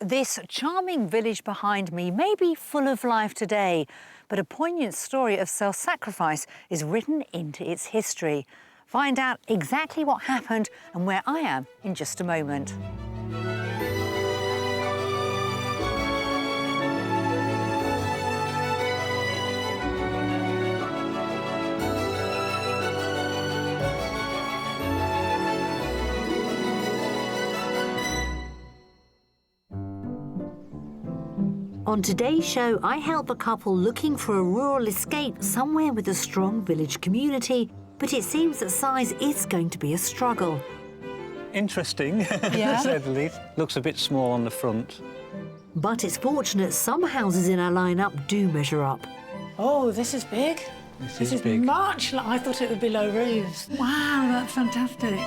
This charming village behind me may be full of life today, but a poignant story of self-sacrifice is written into its history. Find out exactly what happened and where I am in just a moment. On today's show, I help a couple looking for a rural escape somewhere with a strong village community, but it seems that size is going to be a struggle. Interesting, to say the least. Looks a bit small on the front. But it's fortunate some houses in our lineup do measure up. Oh, this is big. This is big. Much like I thought it would be low roofs. Wow, that's fantastic.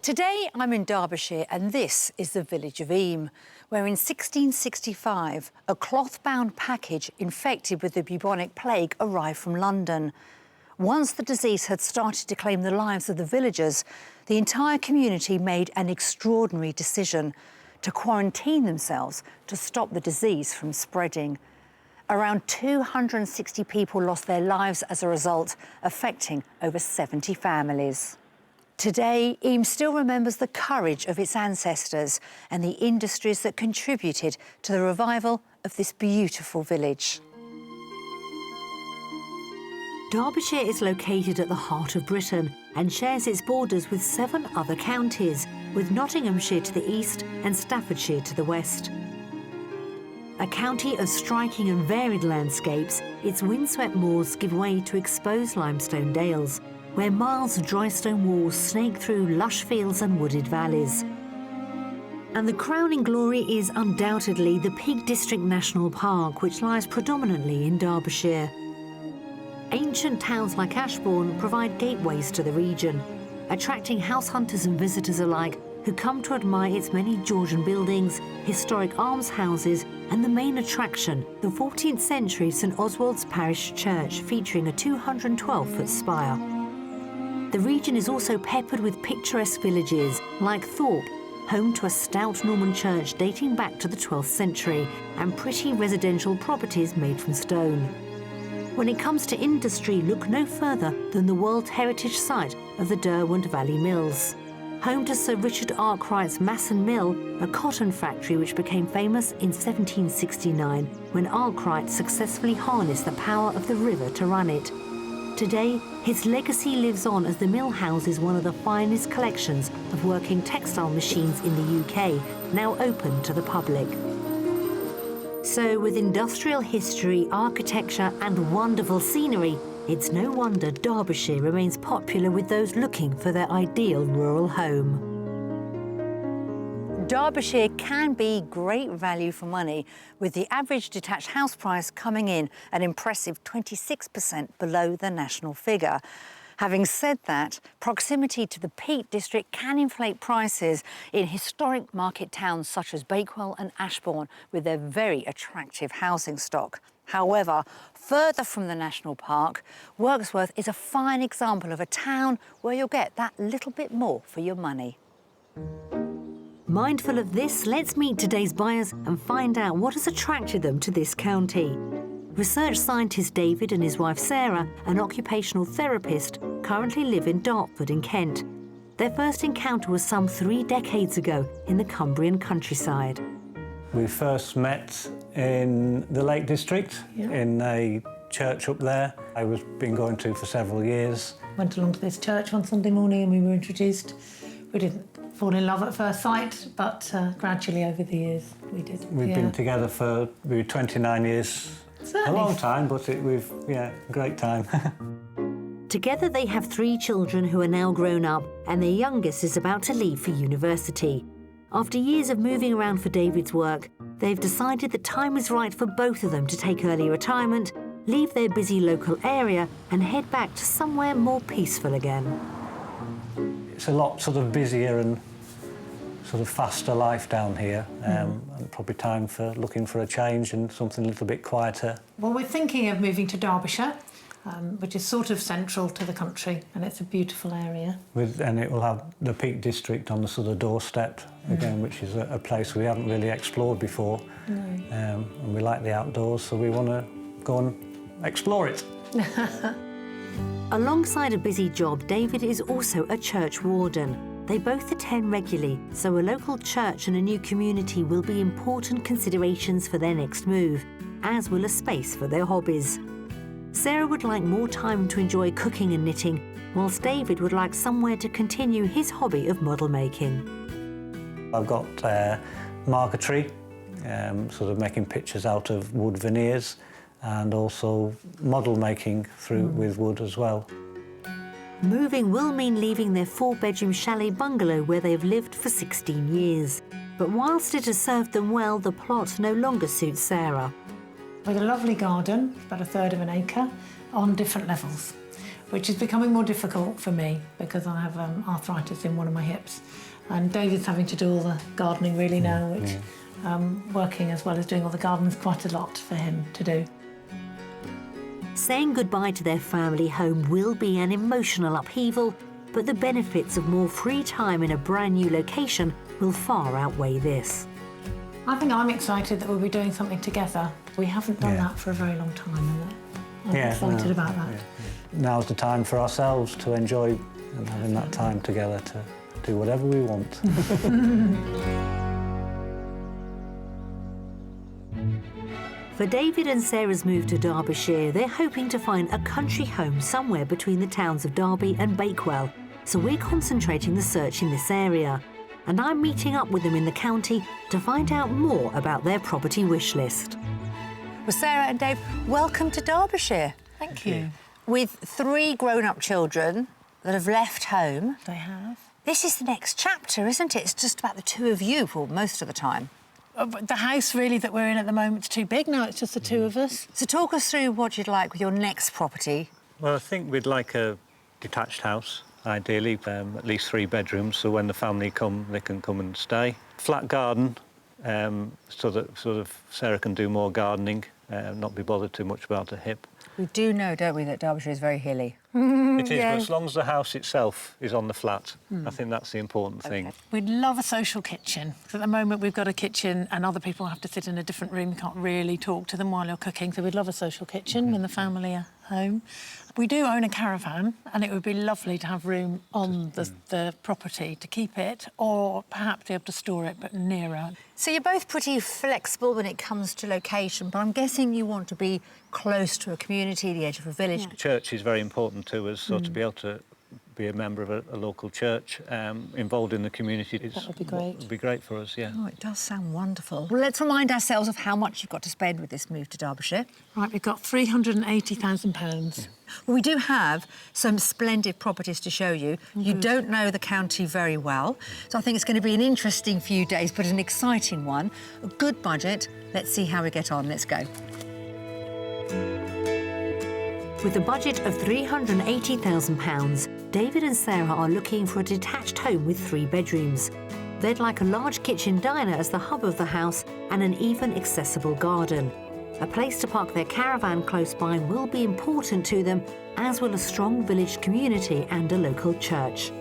Today I'm in Derbyshire and this is the village of Eyam, where in 1665 a cloth-bound package infected with the bubonic plague arrived from London. Once the disease had started to claim the lives of the villagers, the entire community made an extraordinary decision to quarantine themselves to stop the disease from spreading. Around 260 people lost their lives as a result, affecting over 70 families. Today, Eyam still remembers the courage of its ancestors and the industries that contributed to the revival of this beautiful village. Derbyshire is located at the heart of Britain and shares its borders with 7 other counties, with Nottinghamshire to the east and Staffordshire to the west. A county of striking and varied landscapes, its windswept moors give way to exposed limestone dales, where miles of dry stone walls snake through lush fields and wooded valleys. And the crowning glory is undoubtedly the Peak District National Park, which lies predominantly in Derbyshire. Ancient towns like Ashbourne provide gateways to the region, attracting house hunters and visitors alike who come to admire its many Georgian buildings, historic almshouses, and the main attraction, the 14th century St Oswald's Parish Church, featuring a 212-foot spire. The region is also peppered with picturesque villages like Thorpe, home to a stout Norman church dating back to the 12th century, and pretty residential properties made from stone. When it comes to industry, look no further than the World Heritage Site of the Derwent Valley Mills, home to Sir Richard Arkwright's Masson Mill, a cotton factory which became famous in 1769 when Arkwright successfully harnessed the power of the river to run it. Today, his legacy lives on as the mill houses one of the finest collections of working textile machines in the UK, now open to the public. So, with industrial history, architecture and wonderful scenery, it's no wonder Derbyshire remains popular with those looking for their ideal rural home. Derbyshire can be great value for money, with the average detached house price coming in an impressive 26% below the national figure. Having said that, proximity to the Peak District can inflate prices in historic market towns such as Bakewell and Ashbourne, with their very attractive housing stock. However, further from the national park, Wirksworth is a fine example of a town where you'll get that little bit more for your money. Mindful of this, let's meet today's buyers and find out what has attracted them to this county. Research scientist David and his wife Sarah, an occupational therapist, currently live in Dartford in Kent. Their first encounter was some 3 decades ago in the Cumbrian countryside. We first met in the Lake District, in a church up there. I was been going to for several years. Went along to this church one Sunday morning and we were introduced. We didn't fall in love at first sight, but gradually over the years we did. We've been together for 29 years. Certainly. A long time, but great time. Together they have 3 children who are now grown up, and their youngest is about to leave for university. After years of moving around for David's work, they've decided the time is right for both of them to take early retirement, leave their busy local area and head back to somewhere more peaceful again. It's a lot sort of busier and sort of faster life down here, and probably time for looking for a change and something a little bit quieter. Well, we're thinking of moving to Derbyshire. which is sort of central to the country, and it's a beautiful area. And it will have the Peak District on the sort of doorstep, again, which is a place we haven't really explored before. No. And we like the outdoors, so we want to go and explore it. Alongside a busy job, David is also a church warden. They both attend regularly, so a local church and a new community will be important considerations for their next move, as will a space for their hobbies. Sarah would like more time to enjoy cooking and knitting, whilst David would like somewhere to continue his hobby of model making. I've got marquetry, sort of making pictures out of wood veneers, and also model making with wood as well. Moving will mean leaving their 4-bedroom chalet bungalow where they've lived for 16 years. But whilst it has served them well, the plot no longer suits Sarah. With a lovely garden, about 1/3 of an acre, on different levels, which is becoming more difficult for me because I have arthritis in one of my hips. And David's having to do all the gardening really now, which working as well as doing all the garden is quite a lot for him to do. Saying goodbye to their family home will be an emotional upheaval, but the benefits of more free time in a brand new location will far outweigh this. I think I'm excited that we'll be doing something together. We haven't done that for a very long time, and I'm excited about that. Now's the time for ourselves to enjoy and having that time together to do whatever we want. For David and Sarah's move to Derbyshire, they're hoping to find a country home somewhere between the towns of Derby and Bakewell, so we're concentrating the search in this area. And I'm meeting up with them in the county to find out more about their property wish list. Well, Sarah and Dave, welcome to Derbyshire. Thank you. With 3 grown-up children that have left home. They have. This is the next chapter, isn't it? It's just about the 2 of you for most of the time. The house, really, that we're in at the moment is too big now. It's just the 2 of us. So talk us through what you'd like with your next property. Well, I think we'd like a detached house, ideally, at least 3 bedrooms, so when the family come, they can come and stay. Flat garden, so that sort of Sarah can do more gardening, not be bothered too much about her hip. We do know, don't we, that Derbyshire is very hilly. It is, but as long as the house itself is on the flat, I think that's the important thing. We'd love a social kitchen. At the moment, we've got a kitchen and other people have to sit in a different room. You can't really talk to them while you're cooking, so we'd love a social kitchen when the family are home. We do own a caravan, and it would be lovely to have room on the property to keep it, or perhaps be able to store it, but nearer. So you're both pretty flexible when it comes to location, but I'm guessing you want to be close to a community, the edge of a village. Church is very important to us, so to be able to be a member of a local church, involved in the community, That would be great. Would be great for us, yeah. Oh, it does sound wonderful. Well, let's remind ourselves of how much you've got to spend with this move to Derbyshire. Right, we've got £380,000. Well, we do have some splendid properties to show you. You don't know the county very well, so I think it's going to be an interesting few days, but an exciting one. A good budget. Let's see how we get on. Let's go. With a budget of £380,000, David and Sarah are looking for a detached home with 3 bedrooms. They'd like a large kitchen diner as the hub of the house and an even accessible garden. A place to park their caravan close by will be important to them, as will a strong village community and a local church.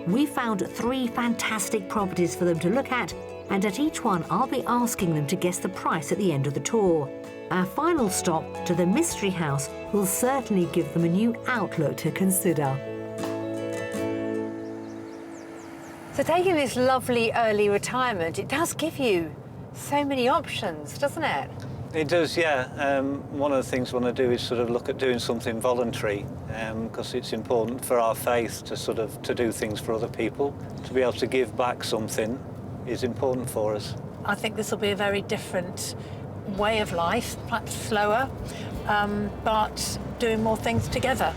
We found 3 fantastic properties for them to look at, and at each one I'll be asking them to guess the price at the end of the tour. Our final stop to the mystery house will certainly give them a new outlook to consider. So taking this lovely early retirement, it does give you so many options, doesn't it? It does, yeah. One of the things we want to do is sort of look at doing something voluntary, because it's important for our faith to do things for other people. To be able to give back something is important for us. I think this will be a very different way of life, perhaps slower, but doing more things together.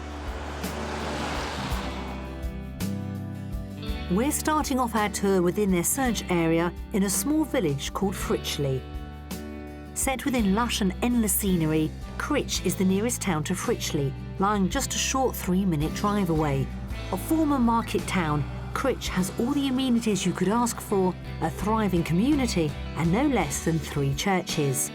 We're starting off our tour within their search area in a small village called Fritchley. Set within lush and endless scenery, Critch is the nearest town to Fritchley, lying just a short 3-minute drive away. A former market town, Critch has all the amenities you could ask for, a thriving community and no less than 3 churches.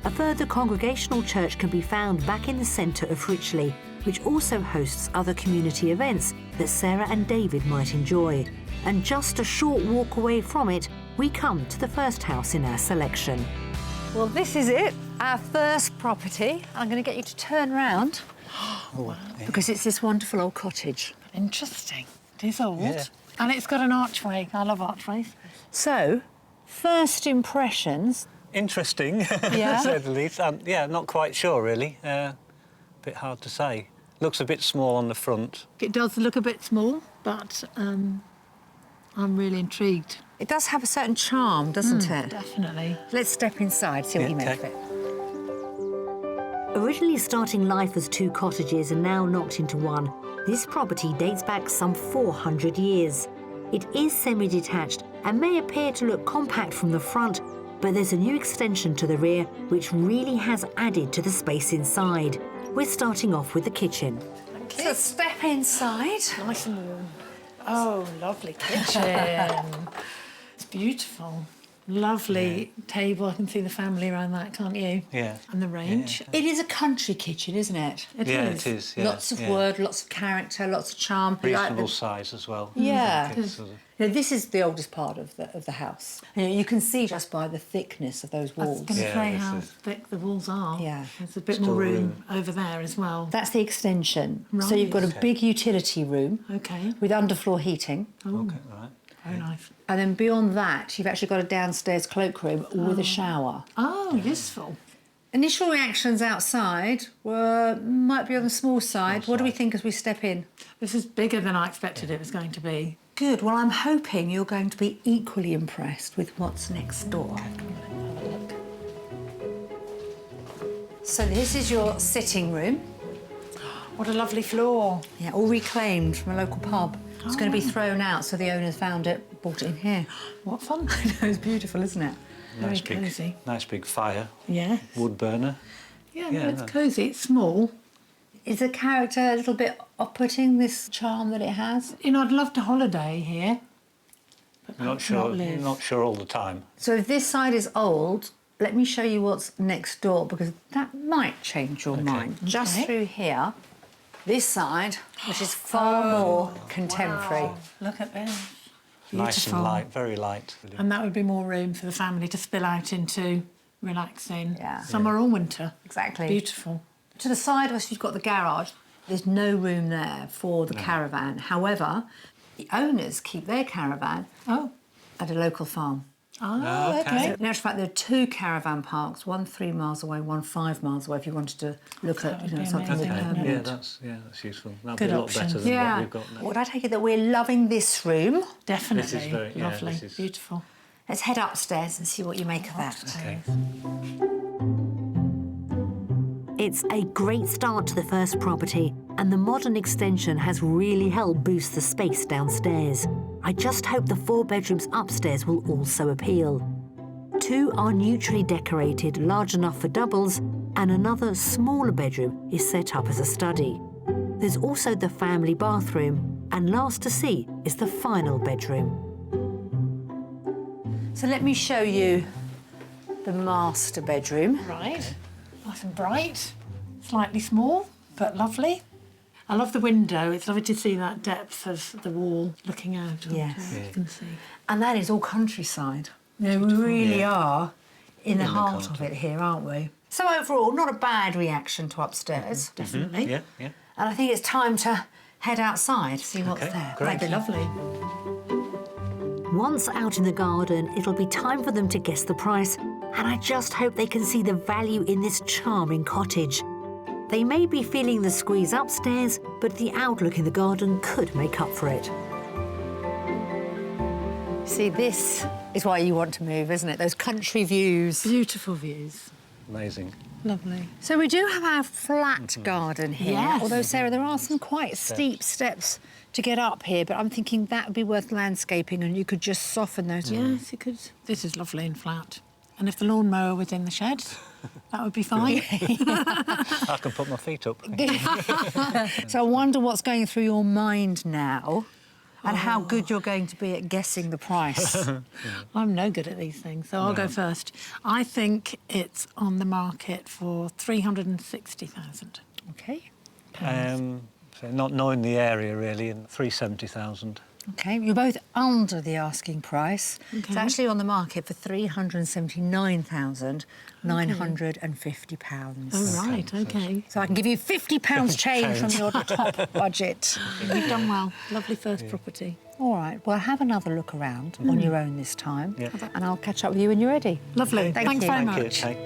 A further congregational church can be found back in the centre of Fritchley, which also hosts other community events that Sarah and David might enjoy. And just a short walk away from it, we come to the first house in our selection. Well, this is it, our first property. I'm going to get you to turn round because it's this wonderful old cottage. Interesting. It is old. Yeah. And it's got an archway. I love archways. So, first impressions. Interesting, Yeah? to say the least. Yeah, not quite sure, really. A bit hard to say. Looks a bit small on the front. It does look a bit small, but I'm really intrigued. It does have a certain charm, doesn't it? Definitely. Let's step inside, see what Yeah, you make okay. of it. Originally starting life as 2 cottages and now knocked into one, this property dates back some 400 years. It is semi-detached and may appear to look compact from the front, but there's a new extension to the rear which really has added to the space inside. We're starting off with the kitchen. So step inside. Nice and warm. Oh, lovely kitchen. It's beautiful. Lovely table. I can see the family around that, can't you? Yeah. And the range. It is a country kitchen, isn't it? It Yeah, is. it is. Yeah, Lots of yeah. word, lots of character, lots of charm. You like Reasonable the- size as well. Yeah. I think it's sort of- You know, this is the oldest part of the house. You know, you can see just by the thickness of those I was walls. going to Yeah, say this how is- thick the walls are. Yeah. There's a bit Still more room room. over there as well. That's the extension. So you've got a Right. big utility room Okay. with underfloor heating. Okay, right. Very nice. And then beyond that, you've actually got a downstairs cloakroom with a shower. Oh, useful. Initial reactions outside might be on the small side. What do we think as we step in? This is bigger than I expected it was going to be. Good. Well, I'm hoping you're going to be equally impressed with what's next door. So this is your sitting room. What a lovely floor. Yeah, all reclaimed from a local pub. It's going to be thrown out, so the owners found it, brought it in here. What fun. I know, it's beautiful, isn't it? Nice Very big, cosy. nice big fire. Yeah. Wood burner. Yeah, Yeah, no, it's no. cosy. It's small. Is the character a little bit off-putting, this charm that it has? You know, I'd love to holiday here. But Not perhaps sure. live. Not sure all the time. So if this side is old, let me show you what's next door, because that might change your mind. Just Okay. through here, this side, which is far more contemporary. Wow. Look at this. Nice Beautiful. and light, very light. And that would be more room for the family to spill out into relaxing. Yeah. Summer or winter. Exactly. Beautiful. To the side of us, you've got the garage. There's no room there for the caravan. However, the owners keep their caravan Oh. at a local farm. Oh, okay. okay. In actual fact, there are 2 caravan parks, one 3 miles away, one 5 miles away, if you wanted to look at would be something amazing, more wouldn't Yeah, permanent. that's useful. That'd Good be a lot option. better than what we've got now. Would I take it that we're loving this room? Definitely. This is very- yeah, lovely. this is- Beautiful. Let's head upstairs and see what you make of that. Okay. It's a great start to the first property, and the modern extension has really helped boost the space downstairs. I just hope the 4 bedrooms upstairs will also appeal. 2 are neutrally decorated, large enough for doubles, and another smaller bedroom is set up as a study. There's also the family bathroom, and last to see is the final bedroom. So let me show you the master bedroom. Right. Nice and bright. Slightly small, but lovely. I love the window. It's lovely to see that depth of the wall looking out. onto Yes. it. You can see. And that is all countryside. You know, we really are in the heart of it here, aren't we? So overall, not a bad reaction to upstairs. Definitely. Yeah, yeah. And I think it's time to head outside, see what's Okay, there. great. That'd be lovely. Once out in the garden, it'll be time for them to guess the price, and I just hope they can see the value in this charming cottage. They may be feeling the squeeze upstairs, but the outlook in the garden could make up for it. See, this is why you want to move, isn't it? Those country views. Beautiful views. Amazing. Lovely. So we do have our flat garden here. Yes. Although, Sarah, there are some quite steep steps to get up here, but I'm thinking that would be worth landscaping and you could just soften those. Yes, you could. This is lovely and flat. And if the lawnmower was in the shed, that would be fine. I can put my feet up. So I wonder what's going through your mind now and how good you're going to be at guessing the price. I'm no good at these things, so I'll go first. I think it's on the market for 360,000. OK. So not knowing the area really, and 370,000. OK, you're both under the asking price. OK. It's actually on the market for £379,950. Oh, right, OK. So I can give you £50 change from your top budget. You've done well. Lovely first property. All right, well, have another look around on your own this time, Yeah. and I'll catch up with you when you're ready. Lovely. Thank Thanks you. very Thank much. you.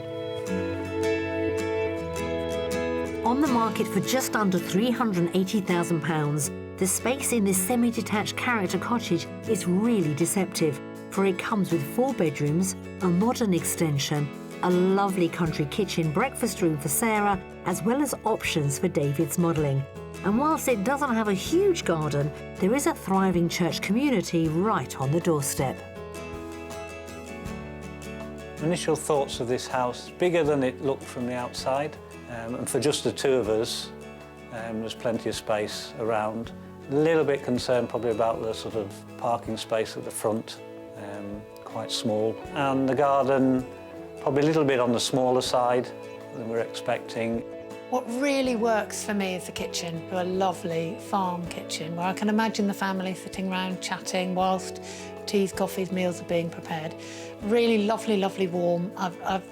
On the market for just under £380,000, the space in this semi-detached character cottage is really deceptive, for it comes with 4 bedrooms, a modern extension, a lovely country kitchen breakfast room for Sarah, as well as options for David's modelling. And whilst it doesn't have a huge garden, there is a thriving church community right on the doorstep. Initial thoughts of this house, bigger than it looked from the outside, and for just the 2 of us, there's plenty of space around. A little bit concerned probably about the sort of parking space at the front, quite small. And the garden, probably a little bit on the smaller side than we're expecting. What really works for me is the kitchen, a lovely farm kitchen, where I can imagine the family sitting around chatting whilst teas, coffees, meals are being prepared. Really lovely, lovely warm.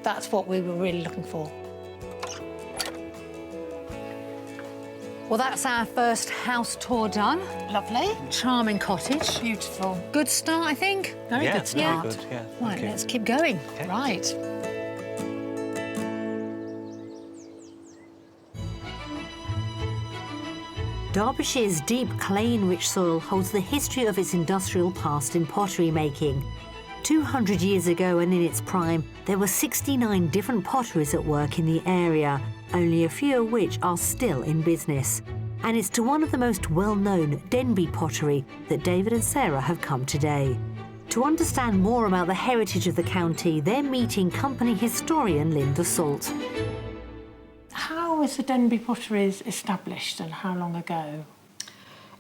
That's what we were really looking for. Well, that's our first house tour done. Lovely. Charming cottage. Beautiful. Good start, I think. Very Yeah, good start. very good, yeah. Right, Thank you. let's keep going. Okay. Right. Derbyshire's deep clay-enriched soil holds the history of its industrial past in pottery making. 200 years ago and in its prime, there were 69 different potteries at work in the area, only a few of which are still in business. And it's to one of the most well-known, Denby pottery, that David and Sarah have come today. To understand more about the heritage of the county, they're meeting company historian Linda Salt. How was the Denby potteries established and how long ago?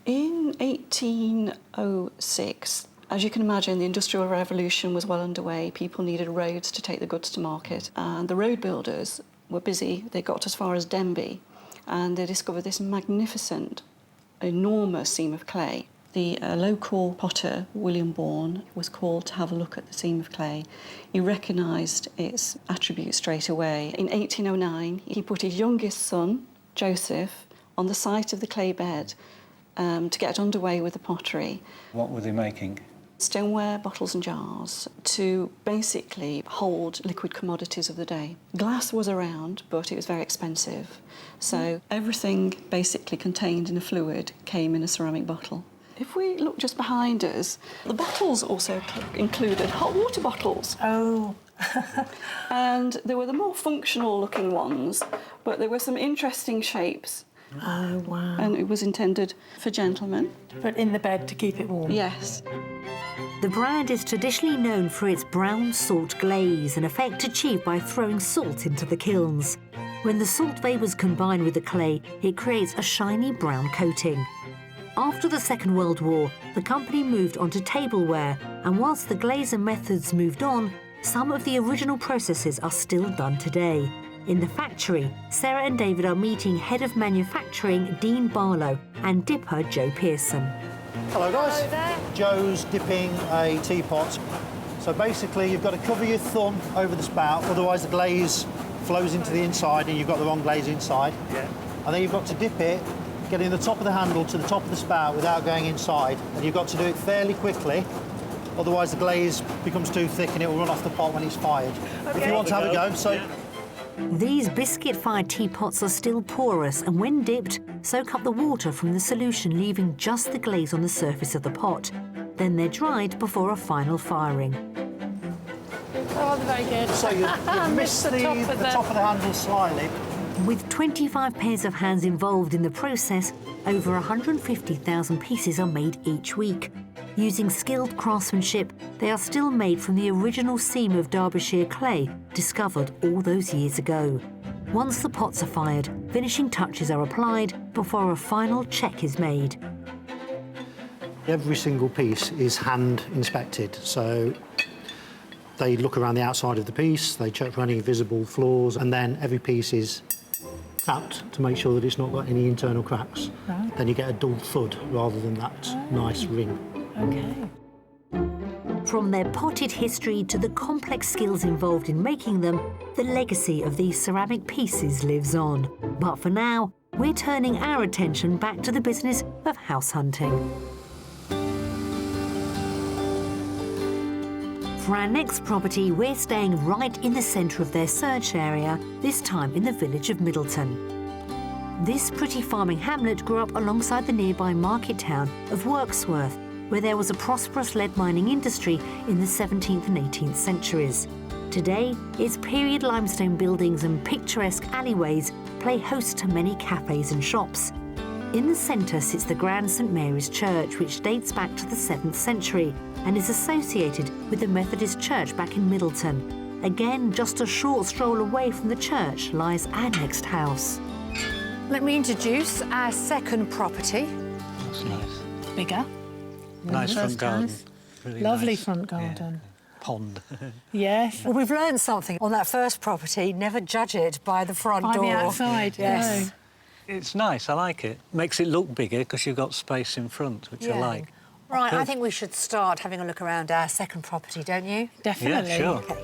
In 1806, as you can imagine, the Industrial Revolution was well underway. People needed roads to take the goods to market, and the road builders were busy. They got as far as Denby, and they discovered this magnificent, enormous seam of clay. The local potter, William Bourne, was called to have a look at the seam of clay. He recognised its attributes straight away. In 1809, he put his youngest son, Joseph, on the site of the clay bed to get underway with the pottery. What were they making? Stoneware, bottles and jars, to basically hold liquid commodities of the day. Glass was around, but it was very expensive. So everything basically contained in a fluid came in a ceramic bottle. If we look just behind us, the bottles also included hot water bottles. Oh. And there were the more functional looking ones, but there were some interesting shapes. Oh, wow. And it was intended for gentlemen. Put in the bed to keep it warm. Yes. The brand is traditionally known for its brown salt glaze, an effect achieved by throwing salt into the kilns. When the salt vapours combine with the clay, it creates a shiny brown coating. After the Second World War, the company moved on to tableware, and whilst the glaze and methods moved on, some of the original processes are still done today. In the factory, Sarah and David are meeting Head of Manufacturing Dean Barlow and dipper Joe Pearson. Hello guys. Joe's dipping a teapot. So basically you've got to cover your thumb over the spout, otherwise the glaze flows into the inside and you've got the wrong glaze inside. Yeah. And then you've got to dip it, getting the top of the handle to the top of the spout without going inside. And you've got to do it fairly quickly, otherwise the glaze becomes too thick and it will run off the pot when it's fired. If you want to have a go, so... These biscuit-fired teapots are still porous, and when dipped, soak up the water from the solution, leaving just the glaze on the surface of the pot. Then they're dried before a final firing. Oh, very good. So you miss the top of the handle slightly. With 25 pairs of hands involved in the process, over 150,000 pieces are made each week. Using skilled craftsmanship, they are still made from the original seam of Derbyshire clay discovered all those years ago. Once the pots are fired, finishing touches are applied before a final check is made. Every single piece is hand inspected, so they look around the outside of the piece, they check for any visible flaws, and then every piece is tapped to make sure that it's not got any internal cracks. Right. Then you get a dull thud rather than that nice ring. OK. From their potted history to the complex skills involved in making them, the legacy of these ceramic pieces lives on. But for now, we're turning our attention back to the business of house hunting. For our next property, we're staying right in the centre of their search area, this time in the village of Middleton. This pretty farming hamlet grew up alongside the nearby market town of Wirksworth, where there was a prosperous lead mining industry in the 17th and 18th centuries. Today, its period limestone buildings and picturesque alleyways play host to many cafes and shops. In the centre sits the Grand St Mary's Church, which dates back to the 7th century and is associated with the Methodist Church back in Middleton. Again, just a short stroll away from the church lies our next house. Let me introduce our second property. That's nice. Bigger. Nice front First garden. house. Really Lovely nice. front garden. Yeah. Pond. Yes. Well, we've learned something on that first property. Never judge it by the front By door. the outside, Yes. no. It's nice, I like it. Makes it look bigger because you've got space in front, which I like. Right, I Good. think we should start having a look around our second property, don't you? Definitely. Yeah, sure. Okay.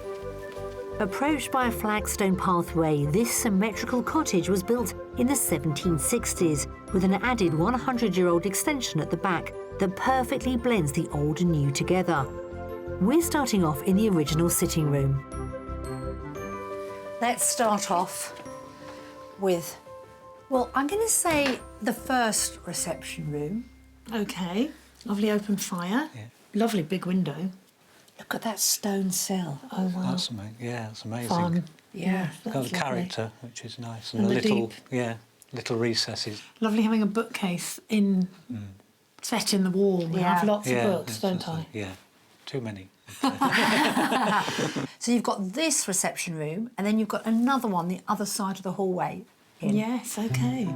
Approached by a flagstone pathway, this symmetrical cottage was built in the 1760s with an added 100-year-old extension at the back that perfectly blends the old and new together. We're starting off in the original sitting room. Let's start off with, well, I'm going to say the first reception room. OK. Lovely open fire. Yeah. Lovely big window. Look at that stone sill. Oh, wow. That's amazing. Yeah, that's amazing. Fun. Yeah. Got that's the lovely. character, which is nice, And the the little, deep- little recesses. Lovely having a bookcase in set in the wall. We Yeah. have lots Yeah, of books, yes, don't that's I? it. Yeah, too many. So you've got this reception room, and then you've got another one the other side of the hallway. Yes, OK.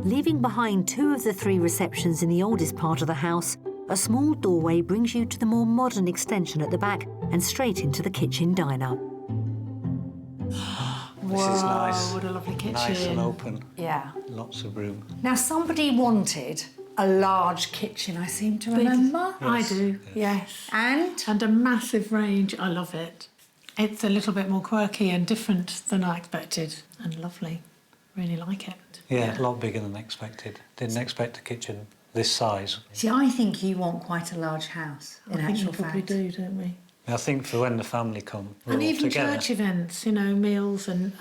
Leaving behind two of the three receptions in the oldest part of the house, a small doorway brings you to the more modern extension at the back and straight into the kitchen diner. This is nice. Oh, what a lovely kitchen. Nice and open. Yeah. Lots of room. Now, somebody wanted a large kitchen, I seem to remember. I Yes, do, yes. And And a massive range. I love it. It's a little bit more quirky and different than I expected, and lovely. Really like it. Yeah, a lot bigger than expected. Didn't expect a kitchen this size. see, I think you want quite a large house, in I think actual we probably fact. do, don't we? I think for when the family come, we're And all even together. church events, you know, meals and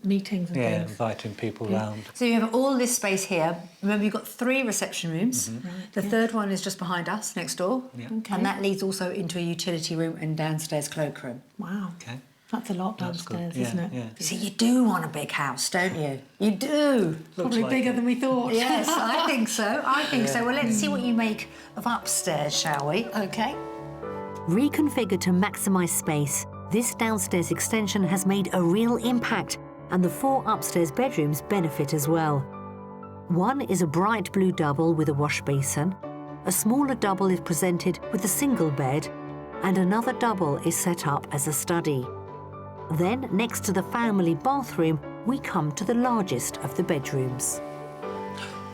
meetings and Yeah, things. inviting people round. So you have all this space here. Remember, you've got three reception rooms. Mm-hmm. The third one is just behind us, next door. Yeah. Okay. And that leads also into a utility room and downstairs cloakroom. Wow. Okay. That's a lot That's good. downstairs, Yeah, isn't it? yeah. So you do want a big house, don't you? You do. Probably like bigger it. than we thought. Yes, I think so. I think so. Well, let's see what you make of upstairs, shall we? OK. Reconfigured to maximise space, this downstairs extension has made a real impact, and the four upstairs bedrooms benefit as well. One is a bright blue double with a wash basin, a smaller double is presented with a single bed, and another double is set up as a study. Then, next to the family bathroom, we come to the largest of the bedrooms.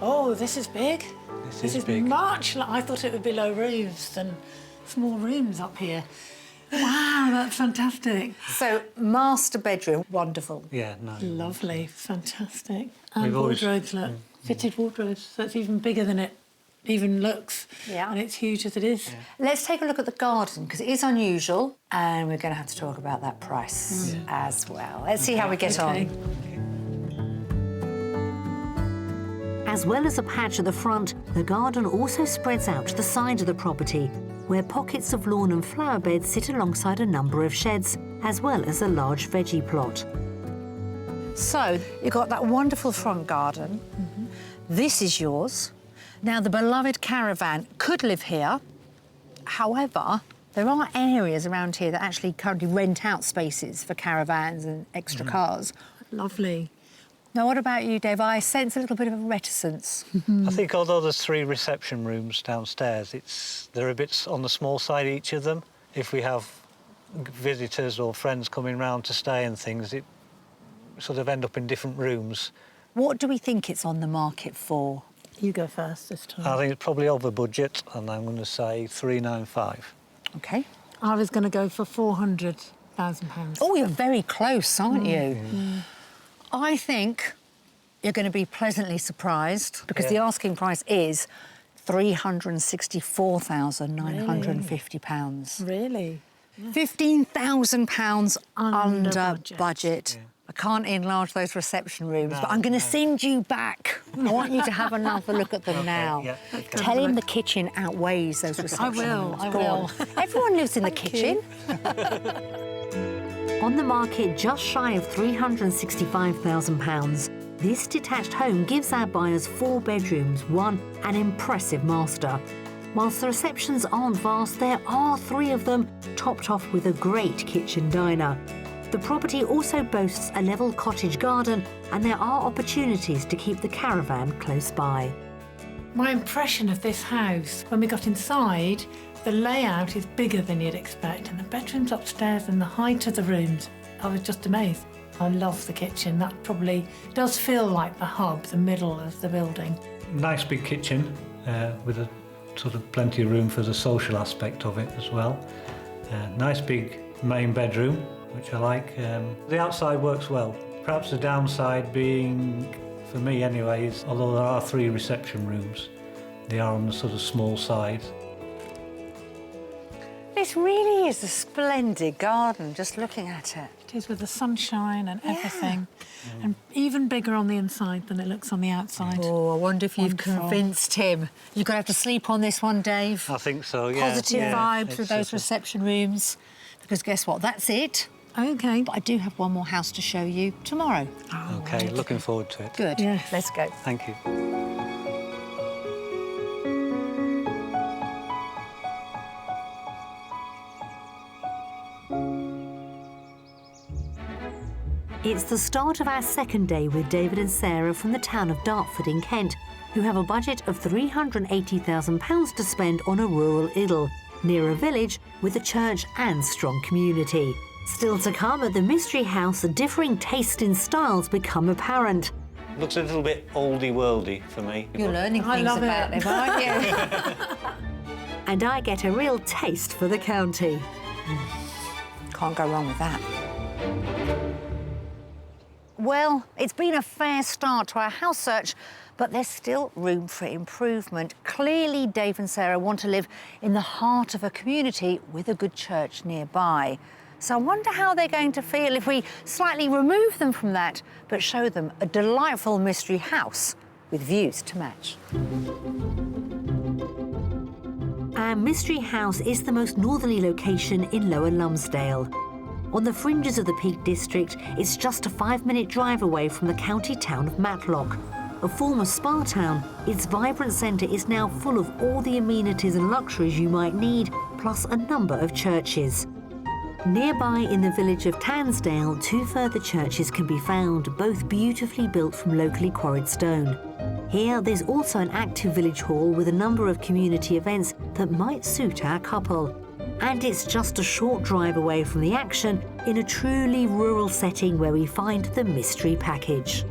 Oh, this is big. This is big. Much like I thought it would be low roofs and small rooms up here. Wow, that's fantastic. So, master bedroom, wonderful. Yeah, no. Lovely, fantastic. And We've always- wardrobes, look. Fitted wardrobes, so it's even bigger than it even looks. Yeah. And it's huge as it is. Let's take a look at the garden, because it is unusual, and we're going to have to talk about that price as well. Let's see how we get Okay. on. As well as a patch at the front, the garden also spreads out to the side of the property, where pockets of lawn and flower beds sit alongside a number of sheds, as well as a large veggie plot. So, you've got that wonderful front garden. This is yours. Now, the beloved caravan could live here. However, there are areas around here that actually currently rent out spaces for caravans and extra cars. Lovely. Now, what about you, Dave? I sense a little bit of a reticence. I think although there's 3 reception rooms downstairs, they're a bit on the small side, each of them. If we have visitors or friends coming round to stay and things, it sort of end up in different rooms. What do we think it's on the market for? You go first this time. I think it's probably over budget, and I'm going to say 395. OK. I was going to go for £400,000. Oh, you're very close, aren't you? I think you're going to be pleasantly surprised because the asking price is £364,950. Really? £15,000 under budget. Yeah. I can't enlarge those reception rooms, but I'm going to send you back. I want you to have another look at them now. Yeah, okay. Tell him the kitchen outweighs those reception rooms. I Go will. on. Everyone lives in the kitchen. On the market just shy of £365,000, this detached home gives our buyers 4 bedrooms, an impressive master. Whilst the receptions aren't vast, there are 3 of them, topped off with a great kitchen diner. The property also boasts a level cottage garden, and there are opportunities to keep the caravan close by. My impression of this house, when we got inside, the layout is bigger than you'd expect, and the bedrooms upstairs and the height of the rooms, I was just amazed. I love the kitchen. That probably does feel like the hub, the middle of the building. Nice big kitchen with a sort of plenty of room for the social aspect of it as well. Nice big main bedroom, which I like. The outside works well. Perhaps the downside being, for me anyway, is although there are 3 reception rooms, they are on the sort of small side. This really is a splendid garden, just looking at it. It is, with the sunshine and everything, and even bigger on the inside than it looks on the outside. Oh, I wonder if you've Wonderful. convinced him. You're going to have to sleep on this one, Dave. I think so, yeah. Positive vibes with It's those sort of- reception rooms. Because guess what? That's it. OK. But I do have one more house to show you tomorrow. Okay, looking forward to it. Good. Yes. Let's go. Thank you. It's the start of our second day with David and Sarah from the town of Dartford in Kent, who have a budget of £380,000 to spend on a rural idyll, near a village with a church and strong community. Still to come at the Mystery House, differing taste in styles become apparent. Looks a little bit oldie-worldy for me. You're learning I things love about it. them, aren't you? And I get a real taste for the county. Can't go wrong with that. Well, it's been a fair start to our house search, but there's still room for improvement. Clearly, Dave and Sarah want to live in the heart of a community with a good church nearby. So I wonder how they're going to feel if we slightly remove them from that, but show them a delightful mystery house with views to match. Our Mystery House is the most northerly location in Lower Lumsdale. On the fringes of the Peak District, it's just a 5-minute drive away from the county town of Matlock. A former spa town, its vibrant centre is now full of all the amenities and luxuries you might need, plus a number of churches. Nearby in the village of Tansdale, 2 further churches can be found, both beautifully built from locally quarried stone. Here, there's also an active village hall with a number of community events that might suit our couple. And it's just a short drive away from the action in a truly rural setting where we find the mystery package.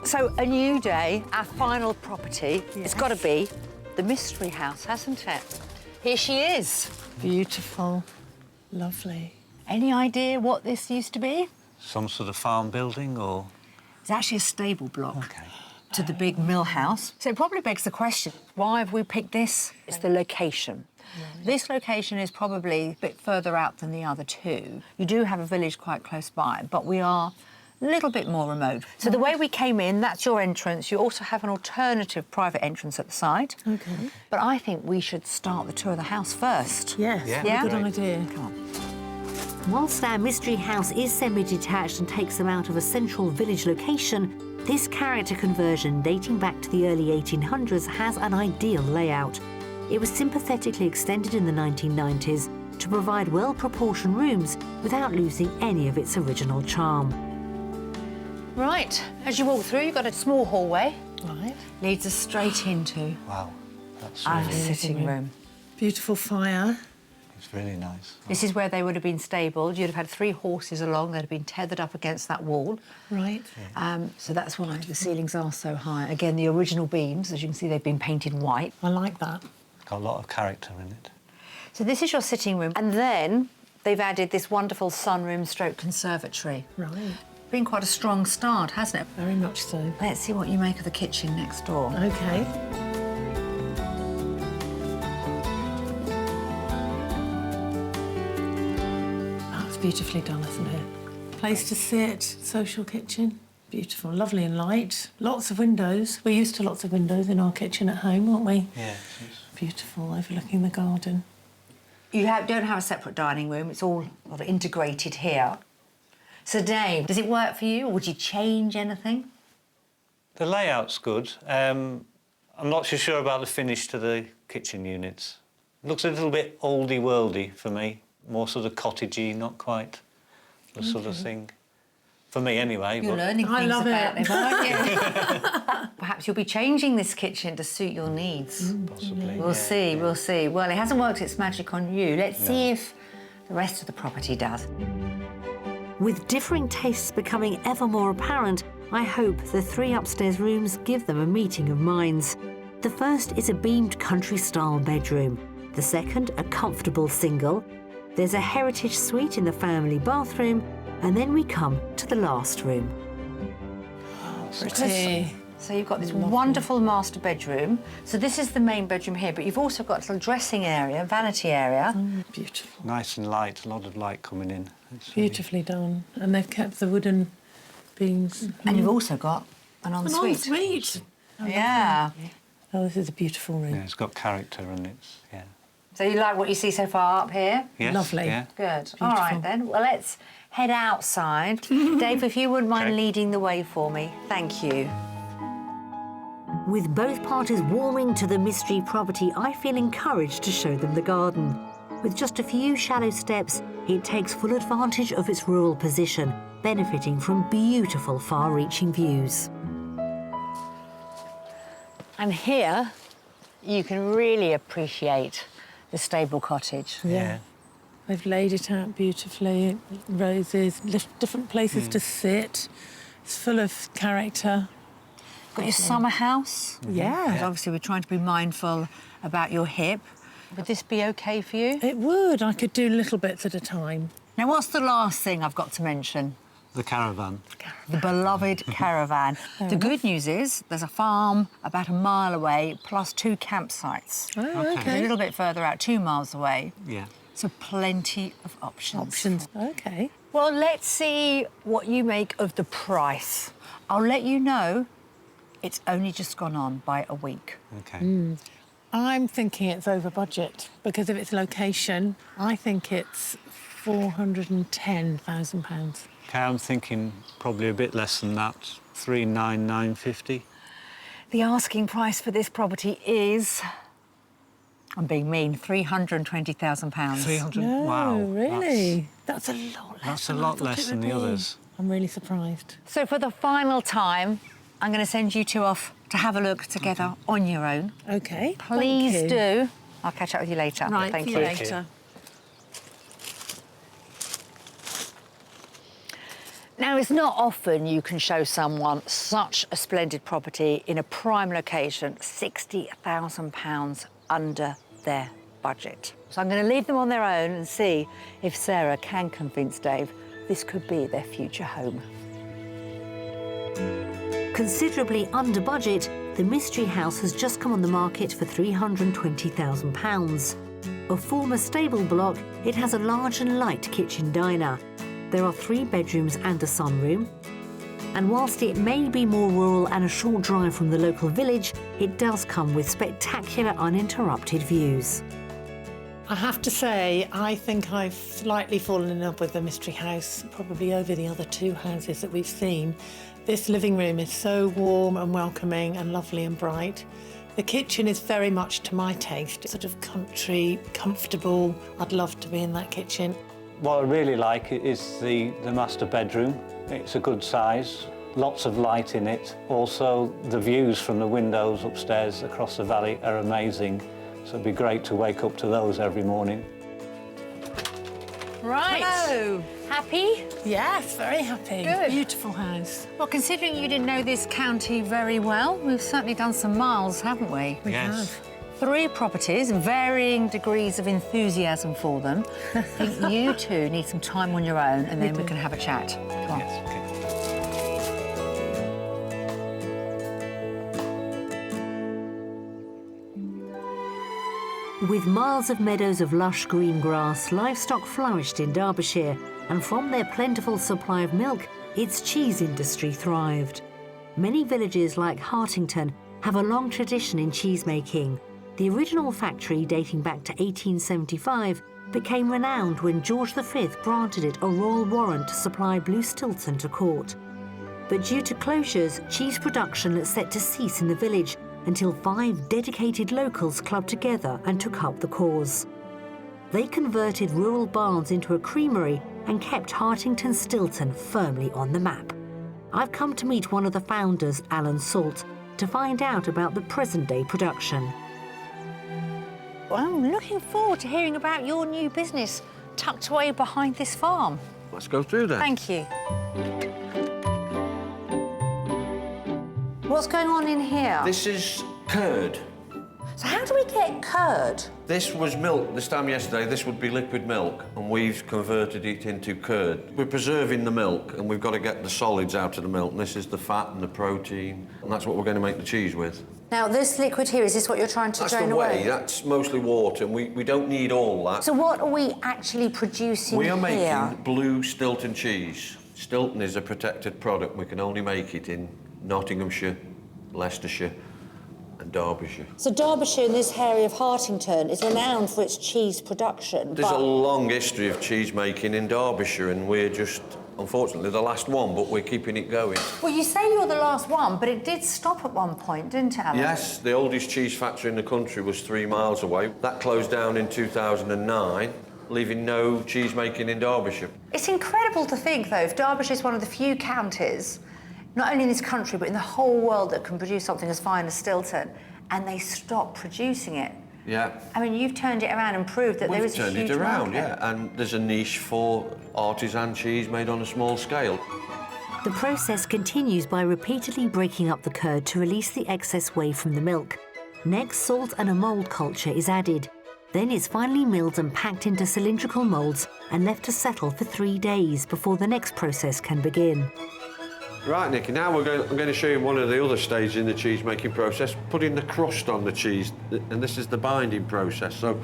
So, a new day, our final property. It's got to be the Mystery House, hasn't it? Here she is. Beautiful. Lovely. Any idea what this used to be? Some sort of farm building or... It's actually a stable block. Okay. To the big mill house. So it probably begs the question, why have we picked this? It's the location. This location is probably a bit further out than the other 2. You do have a village quite close by, but we are a little bit more remote. So the way we came in, that's your entrance. You also have an alternative private entrance at the side. OK. But I think we should start the tour of the house first. Yes, Yeah? good idea. Come on. Whilst our Mystery House is semi-detached and takes them out of a central village location, this character conversion dating back to the early 1800s has an ideal layout. It was sympathetically extended in the 1990s to provide well-proportioned rooms without losing any of its original charm. Right, as you walk through, you've got a small hallway. Right. Leads us straight into Wow, that's our really, sitting room. Beautiful fire. it's really nice. This is where they would have been stabled. You'd have had 3 horses along. They'd have been tethered up against that wall. Right. So that's why the ceilings are so high. Again, the original beams, as you can see, they've been painted white. I like that. Got a lot of character in it. So this is your sitting room. And then they've added this wonderful sunroom stroke conservatory. Right. Been quite a strong start, hasn't it? Very much so. Let's see what you make of the kitchen next door. OK. That's beautifully done, isn't it? Place to sit, social kitchen. Beautiful, lovely and light. Lots of windows. We're used to lots of windows in our kitchen at home, aren't we? Yeah. Beautiful, overlooking the garden. You don't have a separate dining room. It's all sort of integrated here. So, Dave, does it work for you, or would you change anything? The layout's good. I'm not so sure about the finish to the kitchen units. It looks a little bit oldie-worldy for me. More sort of cottagey, not quite the sort of thing. For me, anyway. You're but learning I things love about it. them, aren't you? Perhaps you'll be changing this kitchen to suit your needs. possibly. We'll see, we'll see. Well, it hasn't worked its magic on you. Let's see if the rest of the property does. With differing tastes becoming ever more apparent, I hope the 3 upstairs rooms give them a meeting of minds. The first is a beamed country-style bedroom. The second, a comfortable single. There's a heritage suite in the family bathroom, and then we come to the last room. Pretty. So you've got this wonderful master bedroom. So this is the main bedroom here, but you've also got a little dressing area, vanity area. Beautiful. Nice and light, a lot of light coming in. It's Beautifully done. And they've kept the wooden beams. And you've also got an ensuite. Sweet. Yeah. Oh, this is a beautiful room. Yeah, it's got character and it's, yeah. So you like what you see so far up here? Yes, Lovely. Yeah. Good. All right, then. Well, let's head outside. Dave, if you wouldn't mind Okay. leading the way for me. Thank you. With both parties warming to the mystery property, I feel encouraged to show them the garden. With just a few shallow steps, it takes full advantage of its rural position, benefiting from beautiful far-reaching views. And here, you can really appreciate the stable cottage. Yeah. They've laid it out beautifully. Roses, different places to sit. It's full of character. Got your summer house. Yeah. And obviously, we're trying to be mindful about your hip. Would this be OK for you? It would. I could do little bits at a time. Now, what's the last thing I've got to mention? The caravan. The beloved caravan. The good news is there's a farm about a mile away, plus 2 campsites. Oh, Okay. A OK. little bit further out, 2 miles away. Yeah. So plenty of options. Options. OK. Well, let's see what you make of the price. I'll let you know it's only just gone on by a week. Okay. I'm thinking it's over budget because of its location. I think it's £410,000. Okay, I'm thinking probably a bit less than that. 39950. The asking price for this property is, I'm being mean, £320,000. 300. No, Wow. really? That's a lot less. That's a than I lot thought less it than would the be. others. I'm really surprised. So for the final time, I'm going to send you 2 off to have a look together on your own. OK. Please thank you. do. I'll catch up with you later. Right, Thank see you. you later. Now, it's not often you can show someone such a splendid property in a prime location, £60,000 under their budget. So I'm going to leave them on their own and see if Sarah can convince Dave this could be their future home. Considerably under budget, the mystery house has just come on the market for £320,000. A former stable block, it has a large and light kitchen diner. There are 3 bedrooms and a sunroom. And whilst it may be more rural and a short drive from the local village, it does come with spectacular uninterrupted views. I have to say, I think I've slightly fallen in love with the mystery house, probably over the other 2 houses that we've seen. This living room is so warm and welcoming and lovely and bright. The kitchen is very much to my taste, sort of country, comfortable. I'd love to be in that kitchen. What I really like is the master bedroom. It's a good size. lots of light in it. Also, the views from the windows upstairs across the valley are amazing, so it'd be great to wake up to those every morning. Right. Hello. Happy? Yes, very happy. Good. Beautiful house. Well, considering you didn't know this county very well, we've certainly done some miles, haven't we? We have. 3 properties, varying degrees of enthusiasm for them. I think you two need some time on your own, and then we can have a chat. Come on. Yes, okay. With miles of meadows of lush green grass, livestock flourished in Derbyshire, and from their plentiful supply of milk, its cheese industry thrived. Many villages like Hartington have a long tradition in cheese making. The original factory, dating back to 1875, became renowned when George V granted it a royal warrant to supply Blue Stilton to court. But due to closures, cheese production was set to cease in the village until 5 dedicated locals clubbed together and took up the cause. They converted rural barns into a creamery and kept Hartington Stilton firmly on the map. I've come to meet one of the founders, Alan Salt, to find out about the present-day production. Well, I'm looking forward to hearing about your new business tucked away behind this farm. Let's go through then. Thank you. What's going on in here? This is curd. So how do we get curd? This was milk this time yesterday. This would be liquid milk, and we've converted it into curd. We're preserving the milk, and we've got to get the solids out of the milk. And this is the fat and the protein, and that's what we're going to make the cheese with. Now, this liquid here, is this what you're trying to That's drain the away? whey. That's mostly water, and we don't need all that. So what are we actually producing We are here? making Blue Stilton cheese. Stilton is a protected product. We can only make it in Nottinghamshire, Leicestershire and Derbyshire. So Derbyshire in this area of Hartington is renowned for its cheese production. There's a long history of cheese making in Derbyshire, and we're just, unfortunately, the last one, but we're keeping it going. Well, you say you're the last one, but it did stop at one point, didn't it, Alan? Yes, the oldest cheese factory in the country was 3 miles away. That closed down in 2009, leaving no cheese making in Derbyshire. It's incredible to think, though, if Derbyshire is one of the few counties, not only in this country, but in the whole world, that can produce something as fine as Stilton, and they stop producing it. Yeah. I mean, you've turned it around and proved that there is a huge We've turned it around, market. yeah, and there's a niche for artisan cheese made on a small scale. The process continues by repeatedly breaking up the curd to release the excess whey from the milk. Next, salt and a mould culture is added. Then it's finally milled and packed into cylindrical moulds and left to settle for 3 days before the next process can begin. Right, Nicky, now I'm going to show you one of the other stages in the cheese making process, putting the crust on the cheese, and this is the binding process. So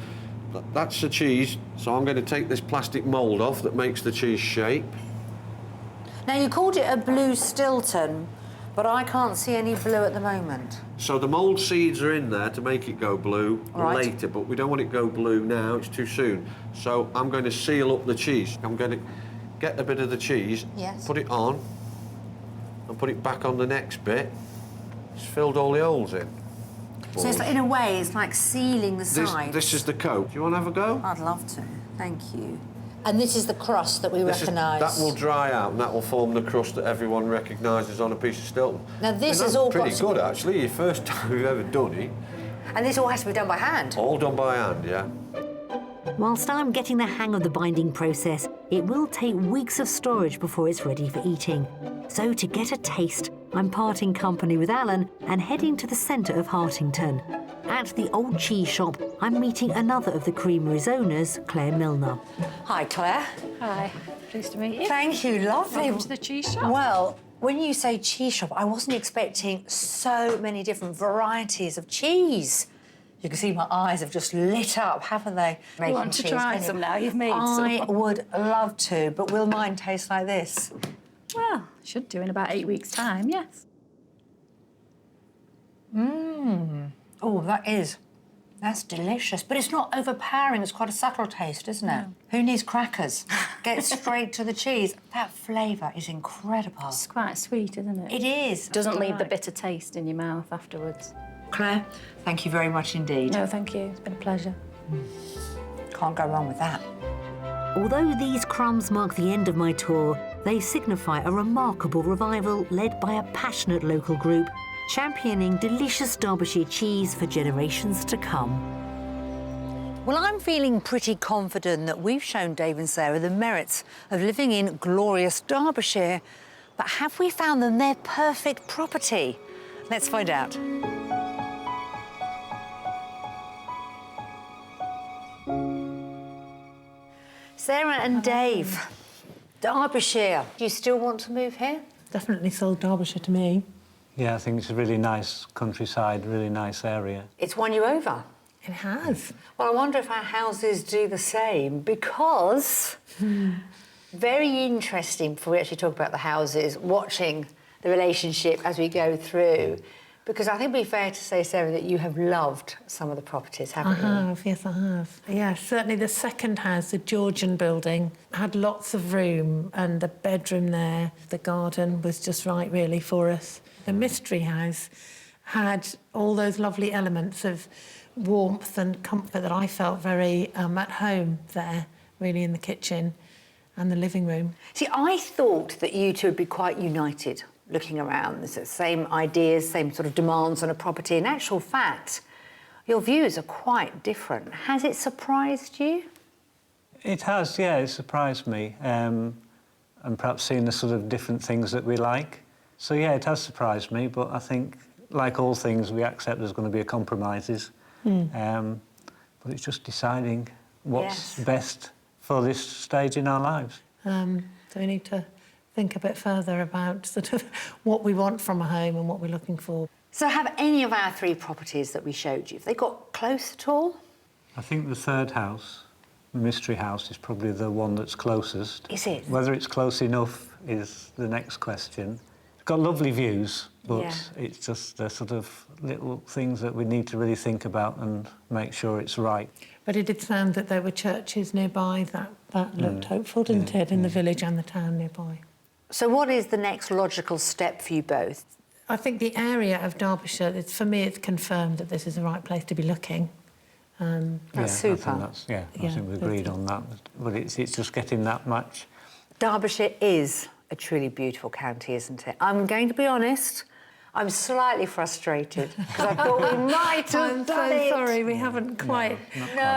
that's the cheese, so I'm going to take this plastic mould off that makes the cheese shape. Now, you called it a Blue Stilton, but I can't see any blue at the moment. So the mould seeds are in there to make it go blue Right. later, but we don't want it to go blue now, it's too soon. So I'm going to seal up the cheese. I'm going to get a bit of the cheese, Yes. put it on, and put it back on the next bit. It's filled all the holes in. So it's, in a way, it's like sealing the sides. This is the coat. Do you want to have a go? I'd love to. Thank you. And this is the crust that we recognise. That will dry out and that will form the crust that everyone recognises on a piece of Stilton. Now, this I mean, is all pretty got to good, actually. Your first time you've ever done it. And this all has to be done by hand. All done by hand, yeah. Whilst I'm getting the hang of the binding process, it will take weeks of storage before it's ready for eating. So to get a taste, I'm parting company with Alan and heading to the centre of Hartington. At the old cheese shop, I'm meeting another of the creamery's owners, Claire Milner. Hi, Claire. Hi, pleased to meet you. Thank you, lovely. Welcome to the cheese shop. Well, when you say cheese shop, I wasn't expecting so many different varieties of cheese. You can see my eyes have just lit up, haven't they? You want to try some now? You've made some. I would love to, but will mine taste like this? Well, should do in about 8 weeks' time, yes. Oh, that's delicious. But it's not overpowering. It's quite a subtle taste, isn't it? Who needs crackers? Get straight to the cheese. That flavour is incredible. It's quite sweet, isn't it? It is. Doesn't leave the bitter taste in your mouth afterwards. Claire, thank you very much indeed. No, thank you. It's been a pleasure. Can't go wrong with that. Although these crumbs mark the end of my tour, They signify a remarkable revival led by a passionate local group, championing delicious Derbyshire cheese for generations to come. Well, I'm feeling pretty confident that we've shown Dave and Sarah the merits of living in glorious Derbyshire. But have we found them their perfect property? Let's find out. Sarah and Dave, Derbyshire. Do you still want to move here? Definitely sold Derbyshire to me. Yeah, I think it's a really nice countryside, really nice area. It's won you over. It has. Well, I wonder if our houses do the same, because very interesting before we actually talk about the houses, watching the relationship as we go through. Because I think it'd be fair to say, Sarah, that you have loved some of the properties, haven't you? I have, yes, I have. Yeah, certainly the second house, the Georgian building, had lots of room and a bedroom there. The garden was just right, really, for us. The mystery house had all those lovely elements of warmth and comfort that I felt very at home there, really, in the kitchen and the living room. See, I thought that you two would be quite united looking around. There's the same ideas, same sort of demands on a property. In actual fact, your views are quite different. Has it surprised you? It has, yeah, it surprised me. And perhaps seeing the sort of different things that we like. So, yeah, it has surprised me, but I think, like all things, we accept there's going to be compromises. But it's just deciding what's best for this stage in our lives. So we need to think a bit further about sort of what we want from a home and what we're looking for. So have any of our three properties that we showed you, have they got close at all? I think the third house, the mystery house, is probably the one that's closest. Is it? Whether it's close enough is the next question. It's got lovely views, but it's just the sort of little things that we need to really think about and make sure it's right. But it did sound that there were churches nearby. That looked hopeful, didn't it, in the village and the town nearby. So what is the next logical step for you both? I think the area of Derbyshire, for me, it's confirmed that this is the right place to be looking. That's super. I think we agreed on that. But it's just getting that much. Derbyshire is a truly beautiful county, isn't it? I'm going to be honest, I'm slightly frustrated because I thought we might have done it. I'm so sorry, we haven't quite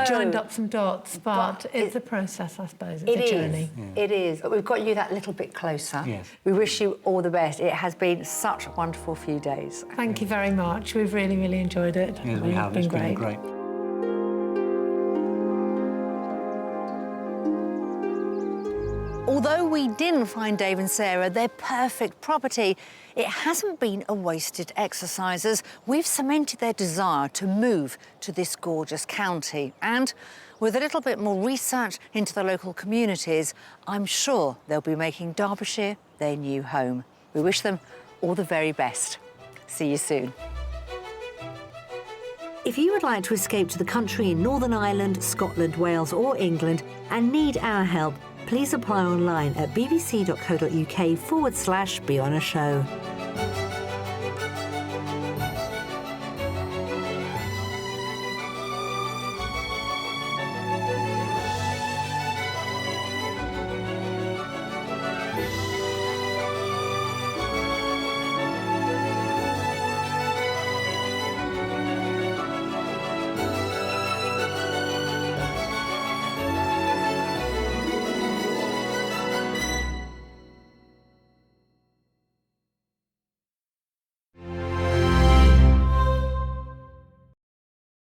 joined up some dots, but it's a process, I suppose. It's a journey. It is. But we've got you that little bit closer. Yes. We wish you all the best. It has been such a wonderful few days. Thank you very much. We've really, really enjoyed it. Yes, we have. It's been great. Although we didn't find Dave and Sarah their perfect property, it hasn't been a wasted exercise, as we've cemented their desire to move to this gorgeous county. And with a little bit more research into the local communities, I'm sure they'll be making Derbyshire their new home. We wish them all the very best. See you soon. If you would like to escape to the country in Northern Ireland, Scotland, Wales or England and need our help, please apply online at bbc.co.uk/be on a show.